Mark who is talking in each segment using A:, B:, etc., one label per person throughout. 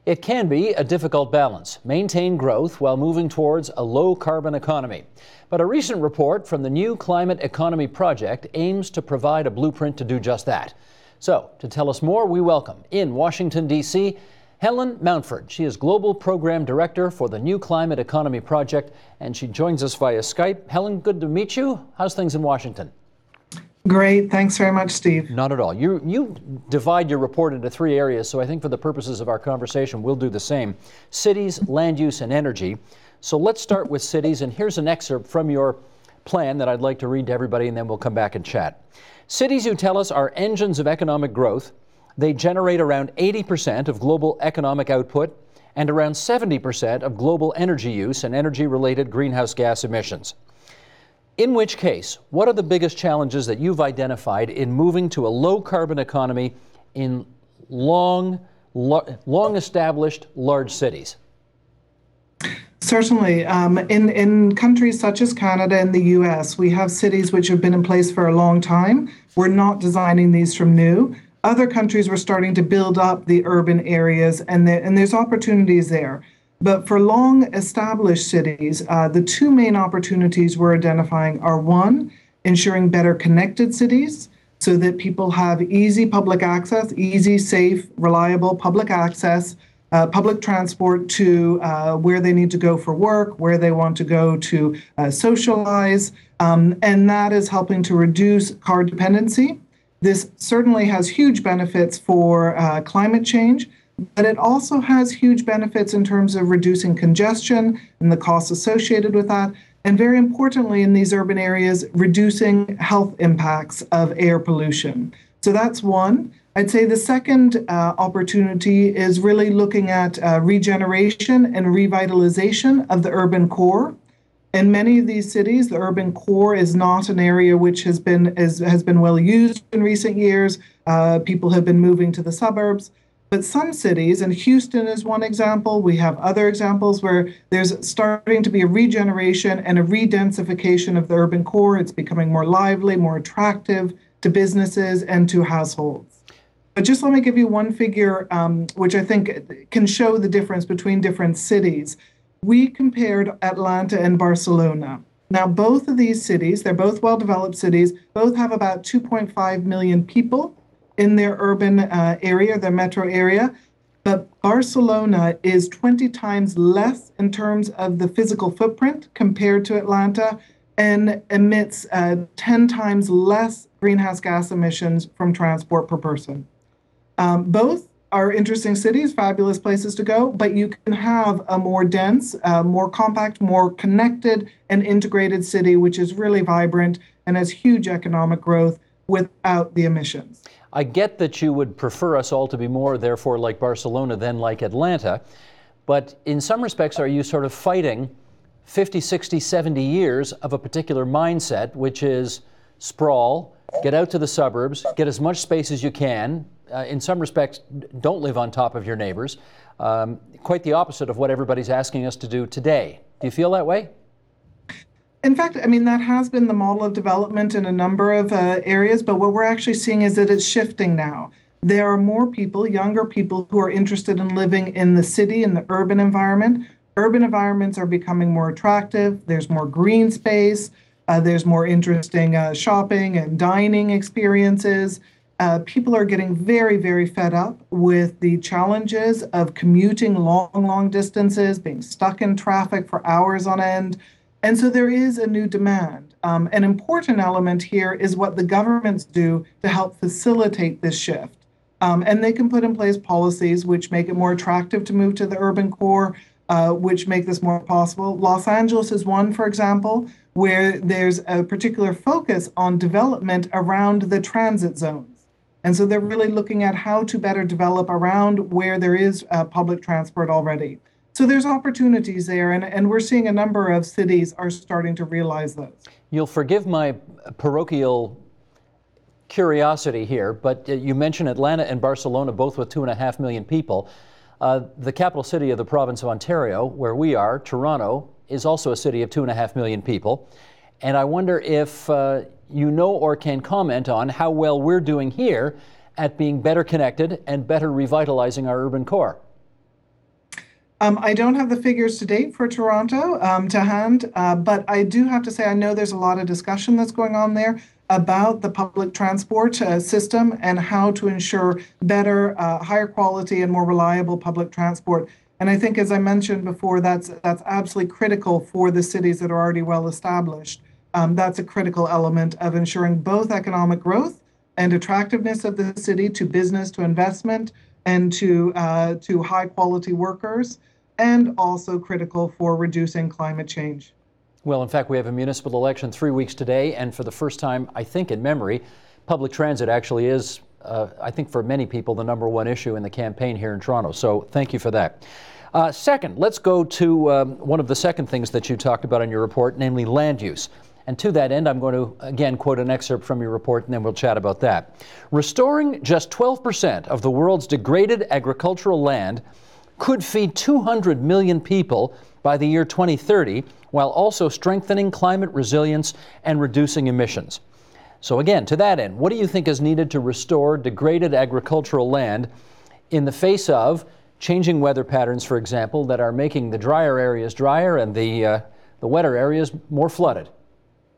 A: It can be a difficult balance, maintain growth while moving towards a low-carbon economy. But a recent report from the New Climate Economy Project aims to provide a blueprint to do just that. So, to tell us more, we welcome, in Washington, D.C., Helen Mountford. She is Global Program Director for the New Climate Economy Project, and she joins us via Skype. Helen, good to meet you. How's things in Washington?
B: Great. Thanks very much, Steve.
A: Not at all. You divide your report into three areas, so I think for the purposes of our conversation, we'll do the same. Cities, land use, and energy. So let's start with cities, and here's an excerpt from your plan that I'd like to read to everybody, and then we'll come back and chat. Cities, you tell us, are engines of economic growth. They generate around 80% of global economic output and around 70% of global energy use and energy-related greenhouse gas emissions. In which case, what are the biggest challenges that you've identified in moving to a low-carbon economy in long-established large cities?
B: Certainly. In countries such as Canada and the US, we have cities which have been in place for a long time. We're not designing these from new. Other countries were starting to build up the urban areas, and there's opportunities there. But for long-established cities, the two main opportunities we're identifying are, one, ensuring better connected cities so that people have easy public access, easy, safe, reliable public access, public transport to where they need to go for work, where they want to go to socialize, and that is helping to reduce car dependency. This certainly has huge benefits for climate change, but it also has huge benefits in terms of reducing congestion and the costs associated with that, and very importantly in these urban areas, reducing health impacts of air pollution. So that's one. I'd say the second opportunity is really looking at regeneration and revitalization of the urban core. In many of these cities, the urban core is not an area which has been well used in recent years. People have been moving to the suburbs. But some cities, and Houston is one example, we have other examples where there's starting to be a regeneration and a redensification of the urban core. It's becoming more lively, more attractive to businesses and to households. But just let me give you one figure, which I think can show the difference between different cities. We compared Atlanta and Barcelona. Now, both of these cities, they're both well-developed cities, both have about 2.5 million people in their urban area, their metro area. But Barcelona is 20 times less in terms of the physical footprint compared to Atlanta and emits 10 times less greenhouse gas emissions from transport per person. Both are interesting cities, fabulous places to go, but you can have a more dense, more compact, more connected and integrated city, which is really vibrant and has huge economic growth without the emissions.
A: I get that you would prefer us all to be more, therefore, like Barcelona than like Atlanta, but in some respects, are you sort of fighting 50, 60, 70 years of a particular mindset, which is sprawl, get out to the suburbs, get as much space as you can, in some respects, don't live on top of your neighbors, quite the opposite of what everybody's asking us to do today. Do you feel that way?
B: In fact, I mean, that has been the model of development in a number of areas, but what we're actually seeing is that it's shifting now. There are more people, younger people, who are interested in living in the city, in the urban environment. Urban environments are becoming more attractive. There's more green space. There's more interesting shopping and dining experiences. People are getting very, very fed up with the challenges of commuting long distances, being stuck in traffic for hours on end. And so there is a new demand. An important element here is what the governments do to help facilitate this shift. And they can put in place policies which make it more attractive to move to the urban core, which make this more possible. Los Angeles is one, for example, where there's a particular focus on development around the transit zones. And so they're really looking at how to better develop around where there is public transport already. So there's opportunities there, and we're seeing a number of cities are starting to realize those. You'll
A: forgive my parochial curiosity here, but you mentioned Atlanta and Barcelona, both with 2.5 million people. The capital city of the province of Ontario, where we are, Toronto, is also a city of 2.5 million people. And I wonder if you know or can comment on how well we're doing here at being better connected and better revitalizing our urban core.
B: I don't have the figures to date for Toronto to hand, but I do have to say I know there's a lot of discussion that's going on there about the public transport system and how to ensure better, higher quality, and more reliable public transport. And I think, as I mentioned before, that's absolutely critical for the cities that are already well established. That's a critical element of ensuring both economic growth and attractiveness of the city to business, to investment, and to high quality workers, and also critical for reducing climate change.
A: Well, in fact, we have a municipal election 3 weeks today, and for the first time, I think in memory, public transit actually is, I think for many people, the #1 issue in the campaign here in Toronto. So thank you for that. Second, let's go to one of the second things that you talked about in your report, namely land use. And to that end, I'm going to, again, quote an excerpt from your report, and then we'll chat about that. Restoring just 12% of the world's degraded agricultural land could feed 200 million people by the year 2030, while also strengthening climate resilience and reducing emissions. So again, to that end, what do you think is needed to restore degraded agricultural land in the face of changing weather patterns, for example, that are making the drier areas drier and the wetter areas more flooded?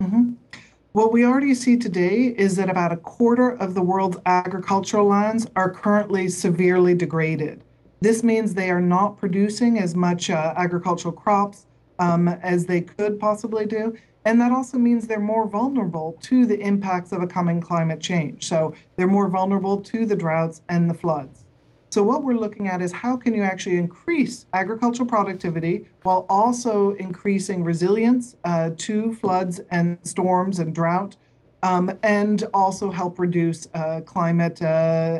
B: Mm-hmm. What we already see today is that about a quarter of the world's agricultural lands are currently severely degraded. This means they are not producing as much agricultural crops as they could possibly do. And that also means they're more vulnerable to the impacts of a coming climate change. So they're more vulnerable to the droughts and the floods. So what we're looking at is how can you actually increase agricultural productivity while also increasing resilience to floods and storms and drought, and also help reduce climate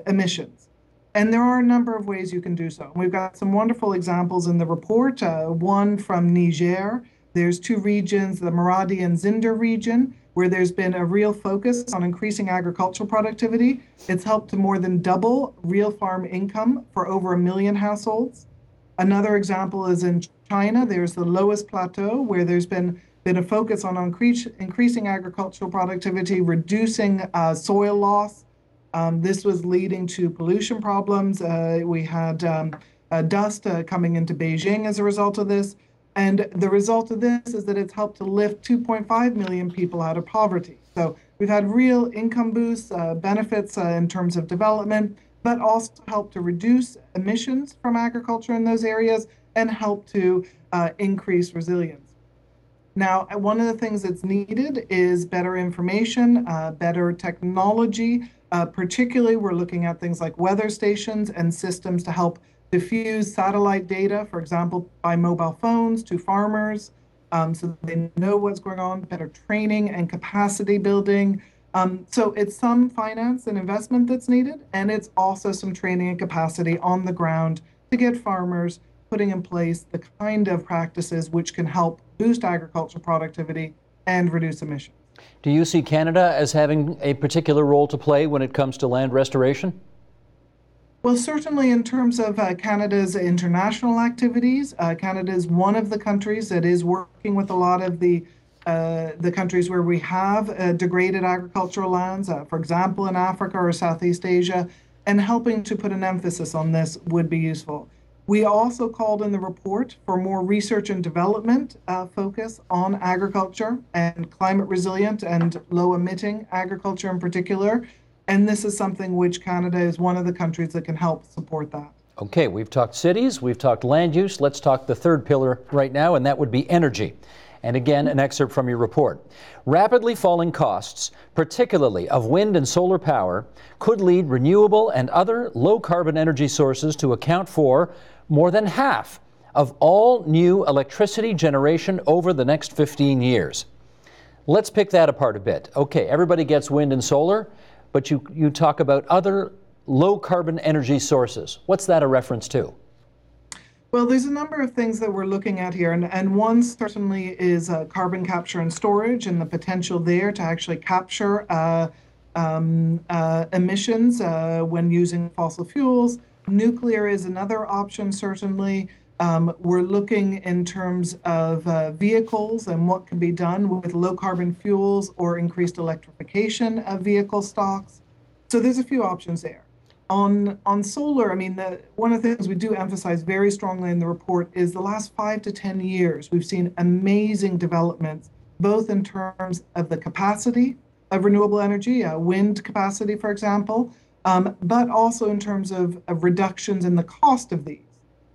B: emissions. And there are a number of ways you can do so. We've got some wonderful examples in the report, one from Niger. There's two regions, the Maradi and Zinder region, where there's been a real focus on increasing agricultural productivity. It's helped to more than double real farm income for over 1 million households. Another example is in China. There's the Loess Plateau, where there's been a focus on increasing agricultural productivity, reducing soil loss. This was leading to pollution problems. We had dust coming into Beijing as a result of this. And the result of this is that it's helped to lift 2.5 million people out of poverty. So we've had real income boosts, benefits in terms of development, but also helped to reduce emissions from agriculture in those areas and help to increase resilience. Now, one of the things that's needed is better information, better technology. Particularly, we're looking at things like weather stations and systems to help diffuse satellite data, for example, by mobile phones to farmers, so that they know what's going on, better training and capacity building. So it's some finance and investment that's needed, and it's also some training and capacity on the ground to get farmers putting in place the kind of practices which can help boost agricultural productivity and reduce emissions.
A: Do you see Canada as having a particular role to play when it comes to land restoration?
B: Well, certainly in terms of Canada's international activities, Canada is one of the countries that is working with a lot of the countries where we have degraded agricultural lands, for example, in Africa or Southeast Asia, and helping to put an emphasis on this would be useful. We also called in the report for more research and development focus on agriculture and climate resilient and low emitting agriculture in particular. And this is something which Canada is one of the countries that can help support that.
A: Okay, we've talked cities, we've talked land use. Let's talk the third pillar right now, and that would be energy. And again, an excerpt from your report. Rapidly falling costs, particularly of wind and solar power, could lead renewable and other low-carbon energy sources to account for more than half of all new electricity generation over the next 15 years. Let's pick that apart a bit. Okay, everybody gets wind and solar, but you talk about other low-carbon energy sources. What's that a reference to?
B: Well, there's a number of things that we're looking at here, and one certainly is carbon capture and storage and the potential there to actually capture emissions when using fossil fuels. Nuclear is another option, certainly. We're looking in terms of vehicles and what can be done with low-carbon fuels or increased electrification of vehicle stocks. So there's a few options there. On solar, I mean, one of the things we do emphasize very strongly in the report is the last 5 to 10 years, we've seen amazing developments, both in terms of the capacity of renewable energy, wind capacity, for example, but also in terms of reductions in the cost of these.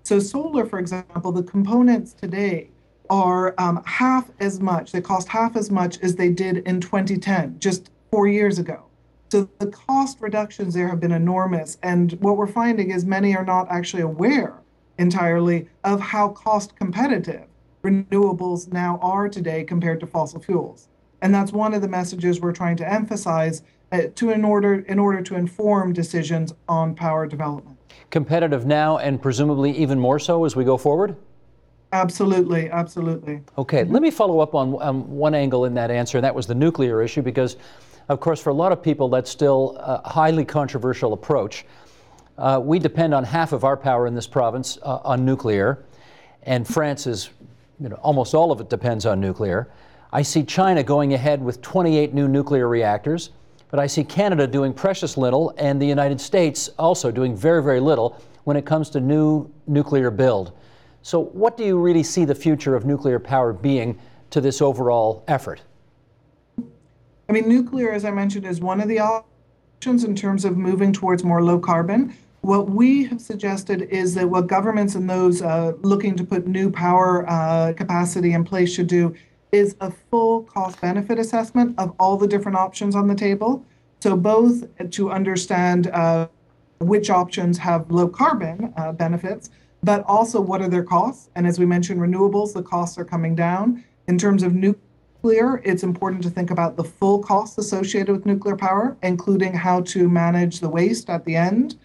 B: So solar, for example, the components today are half as much, they cost half as much as they did in 2010, just 4 years ago. So the cost reductions there have been enormous. And what we're finding is many are not actually aware entirely of how cost competitive renewables now are today compared to fossil fuels. And that's one of the messages we're trying to emphasize in order to inform decisions on power development.
A: Competitive now and presumably even more so as we go forward?
B: Absolutely, absolutely.
A: Okay, let me follow up on one angle in that answer, and that was the nuclear issue, because of course, for a lot of people, that's still a highly controversial approach. We depend on half of our power in this province on nuclear, and France is, almost all of it depends on nuclear. I see China going ahead with 28 new nuclear reactors, but I see Canada doing precious little, and the United States also doing very, very little when it comes to new nuclear build. So what do you really see the future of nuclear power being to this overall effort?
B: I mean, nuclear, as I mentioned, is one of the options in terms of moving towards more low carbon. What we have suggested is that what governments and those looking to put new power capacity in place should do is a full cost benefit assessment of all the different options on the table. So both to understand which options have low carbon benefits, but also what are their costs. And as we mentioned, renewables, the costs are coming down. In terms of nuclear, it's important to think about the full costs associated with nuclear power, including how to manage the waste at the end,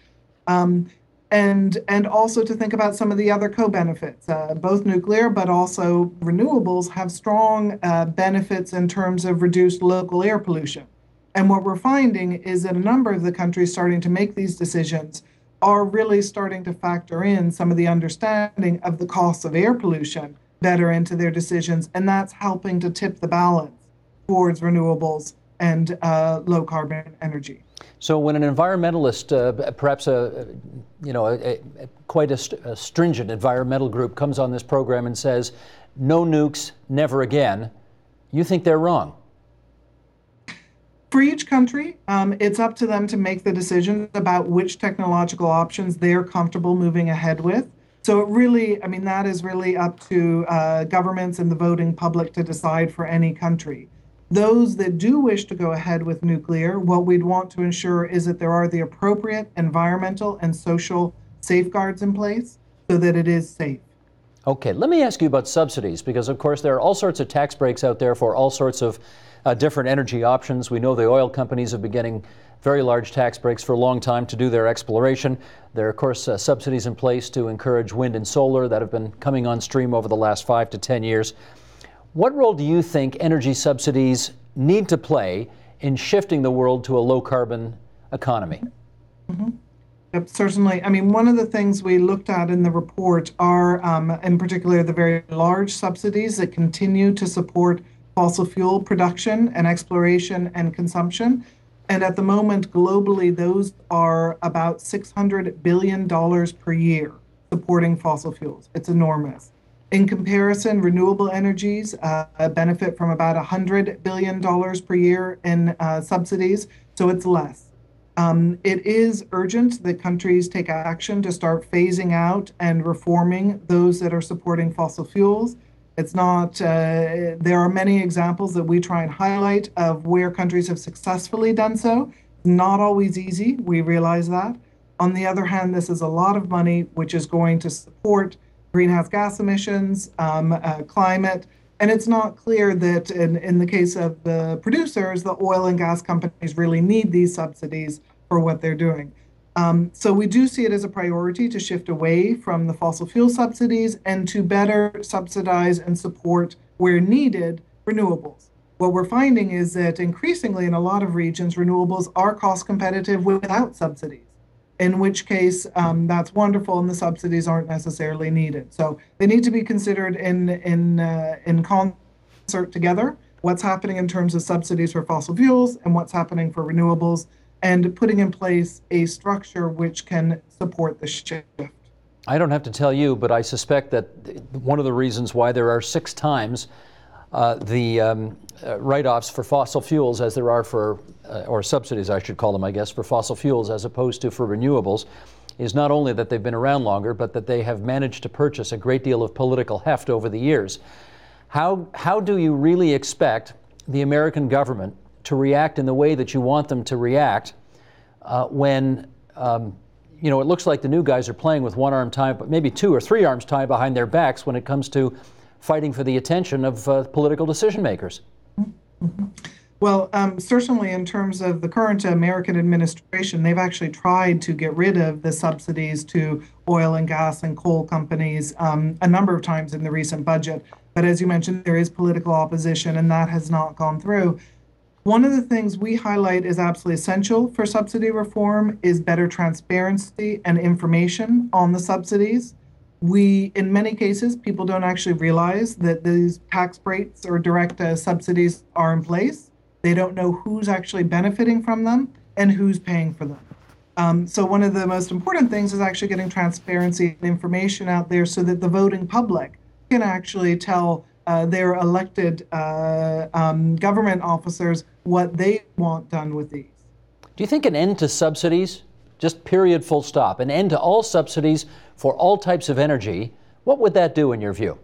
B: and also to think about some of the other co-benefits. Both nuclear but also renewables have strong benefits in terms of reduced local air pollution. And what we're finding is that a number of the countries starting to make these decisions are really starting to factor in some of the understanding of the costs of air pollution better into their decisions, and that's helping to tip the balance towards renewables and low carbon energy.
A: So when an environmentalist, perhaps quite a stringent environmental group comes on this program and says, no nukes, never again, you think they're wrong?
B: For each country, it's up to them to make the decision about which technological options they're comfortable moving ahead with. So it really, I mean, that is really up to governments and the voting public to decide for any country. Those that do wish to go ahead with nuclear, what we'd want to ensure is that there are the appropriate environmental and social safeguards in place so that it is safe.
A: Okay, let me ask you about subsidies, because of course there are all sorts of tax breaks out there for all sorts of different energy options. We know the oil companies have been getting very large tax breaks for a long time to do their exploration. There are, of course, subsidies in place to encourage wind and solar that have been coming on stream over the last 5 to 10 years. What role do you think energy subsidies need to play in shifting the world to a low-carbon economy?
B: Mm-hmm. Yep, certainly. I mean, one of the things we looked at in the report are, in particular, the very large subsidies that continue to support fossil fuel production and exploration and consumption. And at the moment, globally, those are about $600 billion per year supporting fossil fuels. It's enormous. In comparison, renewable energies benefit from about $100 billion per year in subsidies, so it's less. It is urgent that countries take action to start phasing out and reforming those that are supporting fossil fuels. It's not, there are many examples that we try and highlight of where countries have successfully done so. Not always easy, we realize that. On the other hand, this is a lot of money which is going to support greenhouse gas emissions, climate, and it's not clear that in the case of the producers, the oil and gas companies really need these subsidies for what they're doing. So we do see it as a priority to shift away from the fossil fuel subsidies and to better subsidize and support, where needed, renewables. What we're finding is that increasingly in a lot of regions, renewables are cost competitive without subsidies, in which case that's wonderful and the subsidies aren't necessarily needed. So they need to be considered in concert together, what's happening in terms of subsidies for fossil fuels and what's happening for renewables. and putting in place a structure which can support the shift.
A: I don't have to tell you, but I suspect that one of the reasons why there are 6 times the write-offs for fossil fuels as there are for, or subsidies I should call them, I guess, for fossil fuels as opposed to for renewables, is not only that they've been around longer, but that they have managed to purchase a great deal of political heft over the years. How do you really expect the American government to react in the way that you want them to react when it looks like the new guys are playing with one arm tied, but maybe 2 or 3 arms tied behind their backs when it comes to fighting for the attention of political decision makers?
B: Mm-hmm. Well, certainly in terms of the current American administration, they've actually tried to get rid of the subsidies to oil and gas and coal companies a number of times in the recent budget. But as you mentioned, there is political opposition, and that has not gone through. One of the things we highlight is absolutely essential for subsidy reform is better transparency and information on the subsidies. In many cases, people don't actually realize that these tax breaks or direct subsidies are in place. They don't know who's actually benefiting from them and who's paying for them. So one of the most important things is actually getting transparency and information out there so that the voting public can actually tell their elected government officers what they want done with these.
A: Do you think an end to subsidies, just period, full stop, an end to all subsidies for all types of energy, what would that do in your view?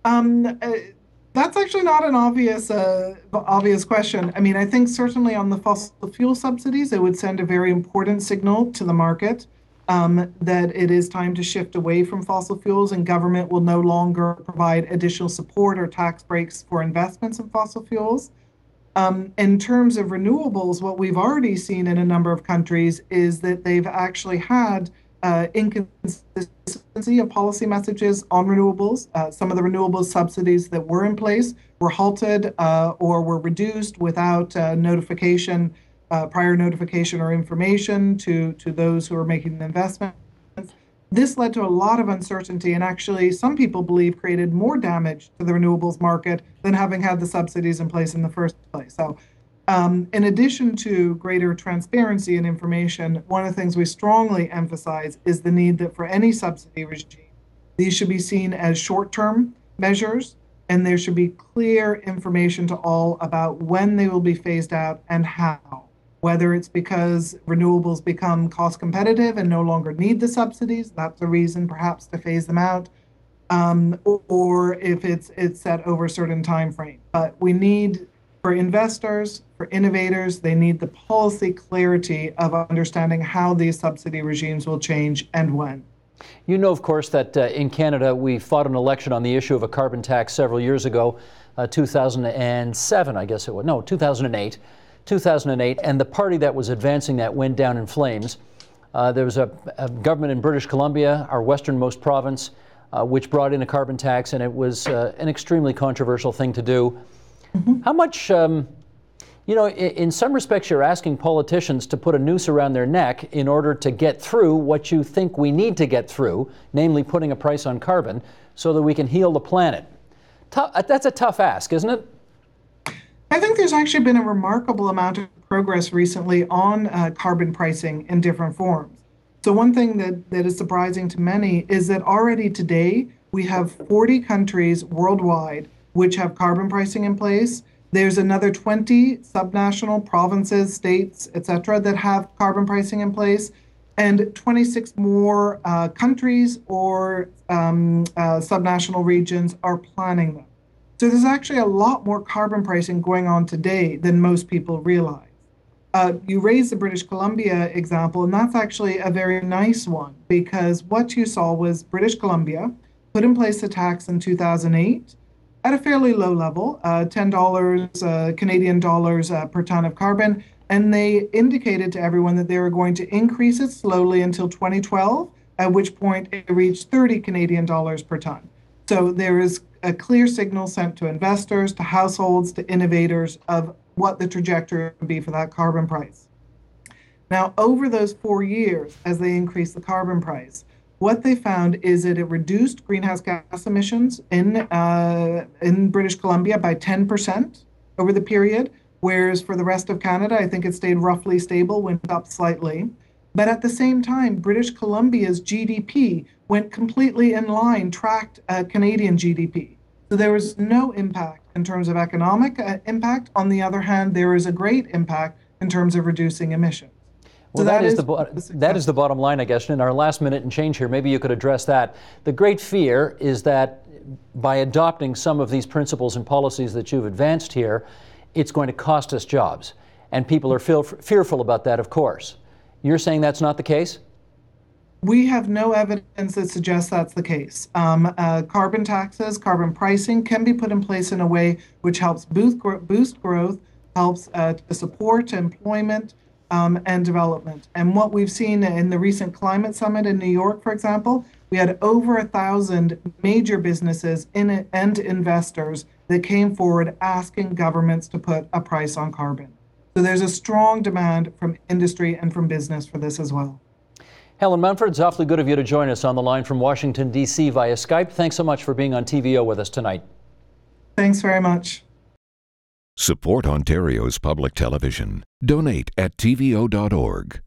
B: That's actually not an obvious question. I mean, I think certainly on the fossil fuel subsidies, it would send a very important signal to the market that it is time to shift away from fossil fuels, and government will no longer provide additional support or tax breaks for investments in fossil fuels. In terms of renewables, what we've already seen in a number of countries is that they've actually had inconsistency of policy messages on renewables. Some of the renewable subsidies that were in place were halted or were reduced without notification, prior notification or information to those who are making the investments. This led to a lot of uncertainty and actually some people believe created more damage to the renewables market than having had the subsidies in place in the first place. So in addition to greater transparency and information, one of the things we strongly emphasize is the need that for any subsidy regime, these should be seen as short-term measures, and there should be clear information to all about when they will be phased out and how. Whether it's because renewables become cost competitive and no longer need the subsidies, that's a reason perhaps to phase them out, or if it's set over a certain time frame. But we need, for investors, for innovators, they need the policy clarity of understanding how these subsidy regimes will change and when.
A: You know, of course, that in Canada, we fought an election on the issue of a carbon tax several years ago, 2007, I guess it was. No, 2008. 2008, and the party that was advancing that went down in flames. There was a government in British Columbia, our westernmost province, which brought in a carbon tax, and it was an extremely controversial thing to do. Mm-hmm. How much, in some respects, you're asking politicians to put a noose around their neck in order to get through what you think we need to get through, namely putting a price on carbon so that we can heal the planet. That's a tough ask, isn't it?
B: I think there's actually been a remarkable amount of progress recently on carbon pricing in different forms. So one thing that is surprising to many is that already today we have 40 countries worldwide which have carbon pricing in place. There's another 20 subnational provinces, states, etc., that have carbon pricing in place, and 26 more countries or subnational regions are planning them. So there's actually a lot more carbon pricing going on today than most people realize. You raised the British Columbia example, and that's actually a very nice one because what you saw was British Columbia put in place a tax in 2008 at a fairly low level, $10 Canadian dollars per ton of carbon, and they indicated to everyone that they were going to increase it slowly until 2012, at which point it reached 30 Canadian dollars per ton. So there is a clear signal sent to investors, to households, to innovators of what the trajectory would be for that carbon price. Now, over those 4 years, as they increased the carbon price, what they found is that it reduced greenhouse gas emissions in British Columbia by 10% over the period, whereas for the rest of Canada, I think it stayed roughly stable, went up slightly. But at the same time, British Columbia's GDP went completely in line, tracked Canadian GDP. So there was no impact in terms of economic impact. On the other hand, there is a great impact in terms of reducing emissions.
A: Well, that is the bottom line, I guess. In our last minute and change here, maybe you could address that. The great fear is that by adopting some of these principles and policies that you've advanced here, it's going to cost us jobs. And people are fearful about that, of course. You're saying that's not the case?
B: We have no evidence that suggests that's the case. Carbon taxes, carbon pricing can be put in place in a way which helps boost growth, helps support employment and development. And what we've seen in the recent climate summit in New York, for example, we had over 1,000 major businesses and investors that came forward asking governments to put a price on carbon. So there's a strong demand from industry and from business for this as well.
A: Helen Mountford, it's awfully good of you to join us on the line from Washington, D.C. via Skype. Thanks so much for being on TVO with us tonight.
B: Thanks very much.
C: Support Ontario's public television. Donate at tvo.org.